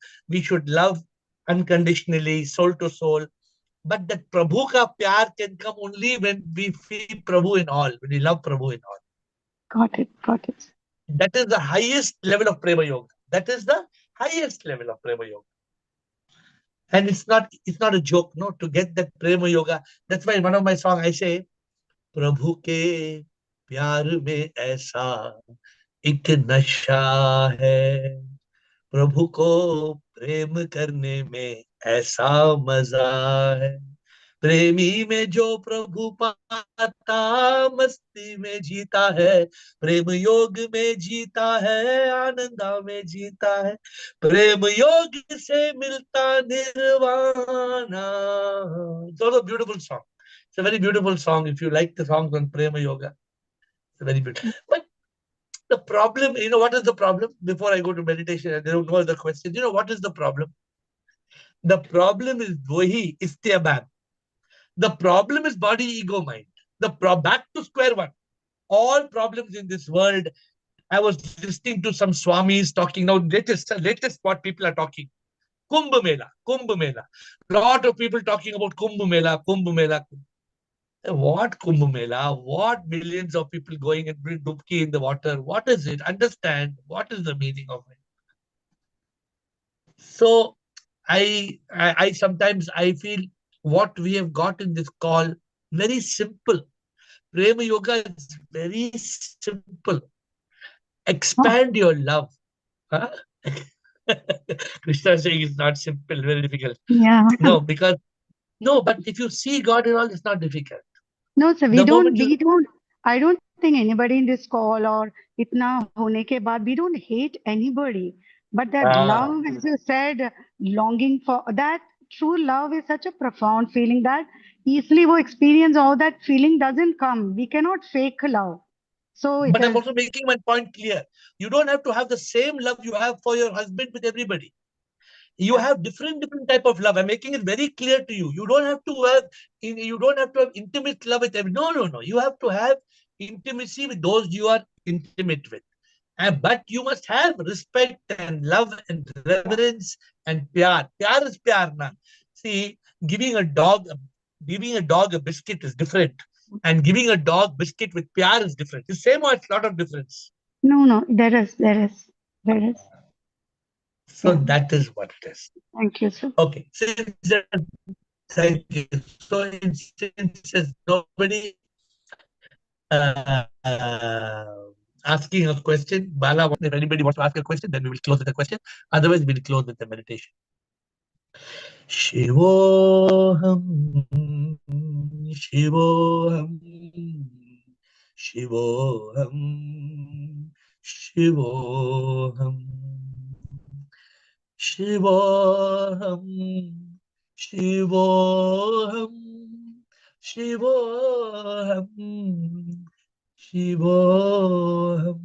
unconditionally, soul to soul. But that Prabhu ka pyar can come only when we feel Prabhu in all, when we love Prabhu in all. Got it, got it. That is the highest level of Prema Yoga. That is the highest level of Prema Yoga. And it's not a joke, no, to get that Prema Yoga. That's why in one of my songs I say, Prabhu ke pyar mein aisa ek nasha hai. प्रभु को प्रेम करने में ऐसा मजा है. प्रेमी में जो प्रभु पाता मस्ती में जीता है. प्रेम योग में जीता है. आनंदा में जीता है. प्रेम योग से मिलता nirvana. It's also a beautiful song. It's a very beautiful song. If you like the songs on Prema Yoga, it's very beautiful. But the problem, what is the problem? Before I go to meditation, and there are no other questions. What is the problem? The problem is wahi istiyabad. The problem is body, ego, mind. Back to square one. All problems in this world. I was listening to some swamis talking now. Latest what people are talking. Kumbh Mela, Kumbh Mela. Lot of people talking about Kumbh Mela, Kumbh Mela. What Kumbh Mela? What millions of people going and bring dubki in the water? What is it? Understand what is the meaning of it? So I sometimes I feel what we have got in this call very simple. Prema Yoga is very simple. Expand your love. Huh? Krishna is saying it's not simple, very difficult. Yeah. No, but if you see God in all, it's not difficult. No, sir, The I don't think anybody in this call or itna hone ke baad, we don't hate anybody. But that love, as you said, longing for that true love is such a profound feeling that easily wo experience all that feeling doesn't come. We cannot fake love. So it But I'm is, also making my point clear. You don't have to have the same love you have for your husband with everybody. You have different type of love. I'm making it very clear to you. You don't have to have intimate love with everyone. No. You have to have intimacy with those you are intimate with. But you must have respect and love and reverence and pyar. Pyar is pyar, na. See, giving a dog a biscuit is different. And giving a dog biscuit with pyar is different. The same or it's a lot of difference. no, there is. So Yeah. that is what it is. Thank you, sir. Okay. Thank you. So since nobody asking a question, Bala, if anybody wants to ask a question, then we will close with a question. Otherwise, we'll close with the meditation. Shivoham, Shivoham, Shivoham, Shivoham, Shivoham, Shivoham, Shivoham, Shivoham.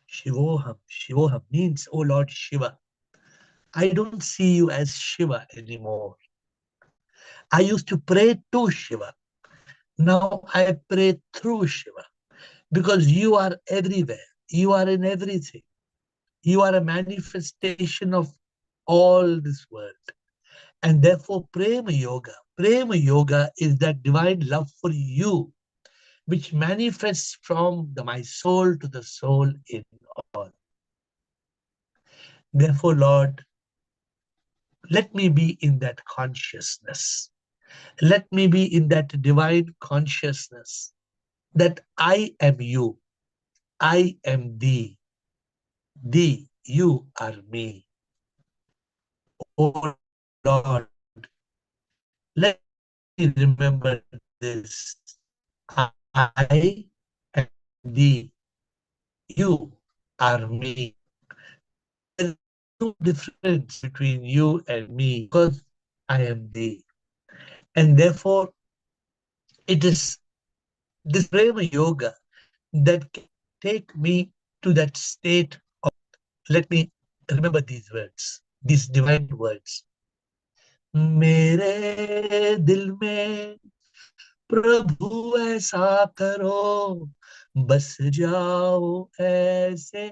Shivoham. Shivoham means, oh Lord Shiva, I don't see you as Shiva anymore. I used to pray to Shiva. Now I pray through Shiva. Because you are everywhere. You are in everything. You are a manifestation of all this world. And therefore, Prema Yoga is that divine love for you, which manifests from my soul to the soul in all. Therefore, Lord, let me be in that consciousness. Let me be in that divine consciousness that I am you. I am thee. Thee, you are me. Oh Lord, Let me remember this. I am thee. You are me. There is no difference between you and me because I am thee. And therefore, it is this Prema Yoga that can take me to that state of, let me remember these words, these divine words. मेरे दिल में प्रभु ऐसा करो, बस जाओ ऐसे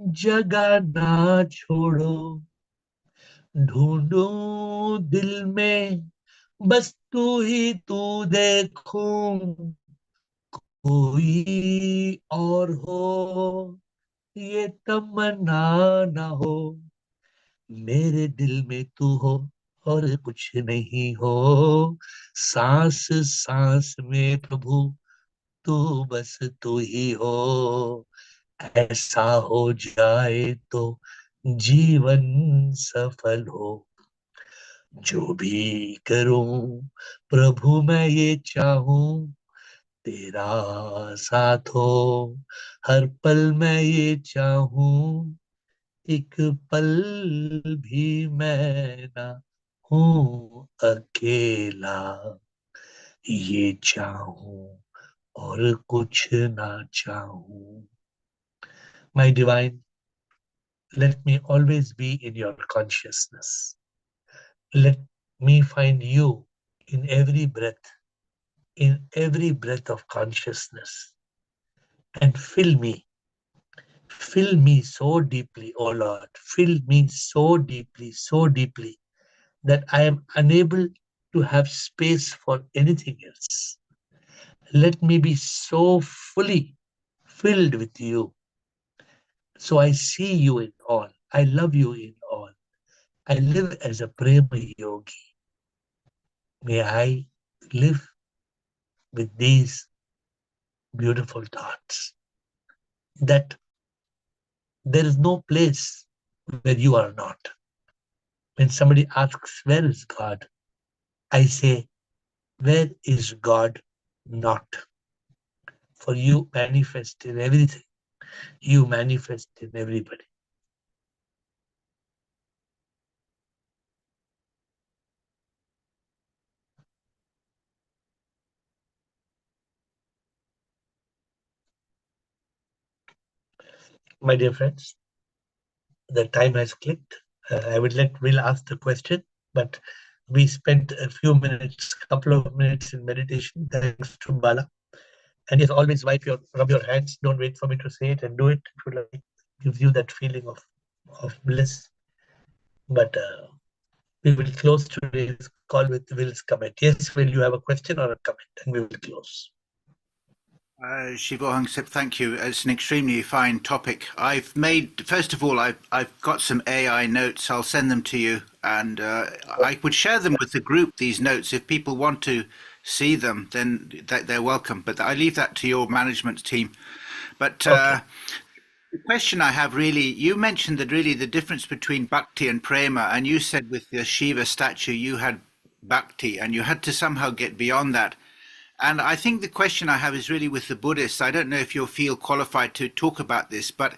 जगह ना छोड़ो, ढूंढूं दिल में बस तू ही तू देखूं, कोई और हो ये तमन्ना ना हो, मेरे दिल में तू हो और कुछ नहीं हो, सांस सांस में प्रभु तू बस तू ही हो, ऐसा हो जाए तो जीवन सफल हो, जो भी करूं प्रभु मैं ये चाहूं, तेरा साथ हो हर पल मैं ये चाहूं, एक पल भी मैं ना हूं अकेला, ये चाहूं और कुछ ना चाहूं. My divine, let me always be in your consciousness. Let me find you in every breath of consciousness, and fill me so deeply, oh Lord, fill me so deeply that I am unable to have space for anything else. Let me be so fully filled with you, so I see you in all, I love you in all, I live as a Prema Yogi. May I live with these beautiful thoughts, that there is no place where you are not. When somebody asks, where is God? I say, where is God not? For you manifest in everything. You manifest in everybody. My dear friends, the time has clicked. I would let Will ask the question, but we spent a few minutes, couple of minutes in meditation, thanks to Bala. And yes, always rub your hands. Don't wait for me to say it, and do it. It will gives you that feeling of bliss. But we will close today's call with Will's comment. Yes, Will, you have a question or a comment, and we will close. Shivohang, thank you. It's an extremely fine topic. I've made, first of all, I've got some AI notes. I'll send them to you, and I would share them with the group, these notes. If people want to see them, then they're welcome. But I leave that to your management team. But Okay. the question I have really, you mentioned that really the difference between bhakti and prema, and you said with the Shiva statue you had bhakti, and you had to somehow get beyond that. And I think the question I have is really with the Buddhists. I don't know if you'll feel qualified to talk about this, but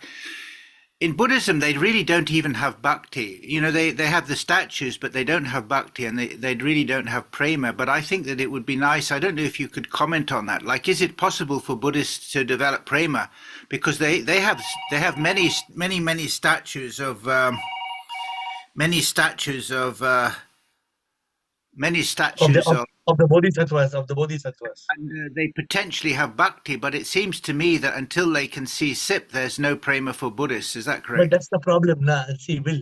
in Buddhism, they really don't even have bhakti. You know, they have the statues, but they don't have bhakti, and they really don't have prema. But I think that it would be nice. I don't know if you could comment on that. Like, is it possible for Buddhists to develop prema? Because they have many statues of Of the bodhisattvas. and they potentially have bhakti, but it seems to me that until they can see SIP, there's no prema for Buddhists. Is that But correct? that's the problem. See, Will,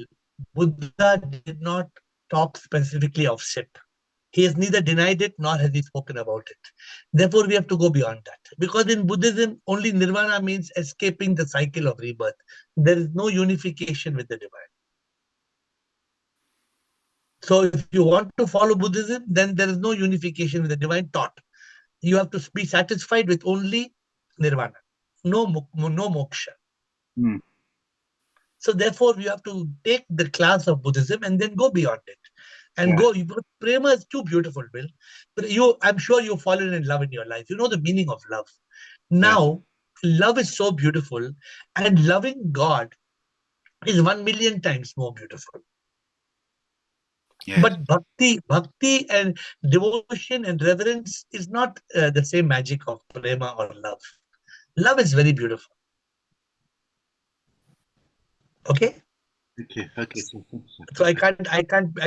Buddha did not talk specifically of SIP. He has neither denied it nor has he spoken about it. Therefore, we have to go beyond that. Because in Buddhism, only nirvana means escaping the cycle of rebirth. There is no unification with the divine. So if you want to follow Buddhism, then there is no unification with the divine thought. You have to be satisfied with only nirvana, no moksha. Hmm. So therefore, you have to take the class of Buddhism and then go beyond it. and go. Prema is too beautiful, Bill. But I'm sure you've fallen in love in your life. You know the meaning of love. Now, love is so beautiful, and loving God is 1,000,000 times more beautiful. Yes. But bhakti and devotion and reverence is not the same magic of prema or love. Love is very beautiful. Okay. Okay. So I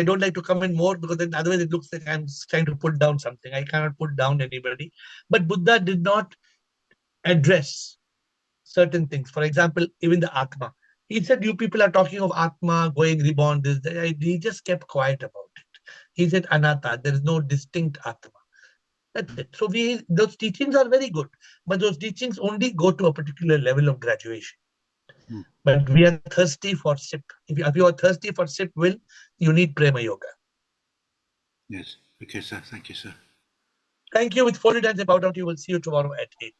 don't like to comment more, because then otherwise it looks like I'm trying to put down something. I cannot put down anybody. But Buddha did not address certain things. For example, even the Atma. He said, you people are talking of Atma, going reborn, this, that. He just kept quiet about it. He said, Anatta, there is no distinct Atma. That's it. So those teachings are very good, but those teachings only go to a particular level of graduation. But we are thirsty for SIP. If you are thirsty for SIP, you need Prema Yoga. Yes. Okay, sir. Thank you, sir. Thank you. With folded hands and bow down, you will see you tomorrow at 8.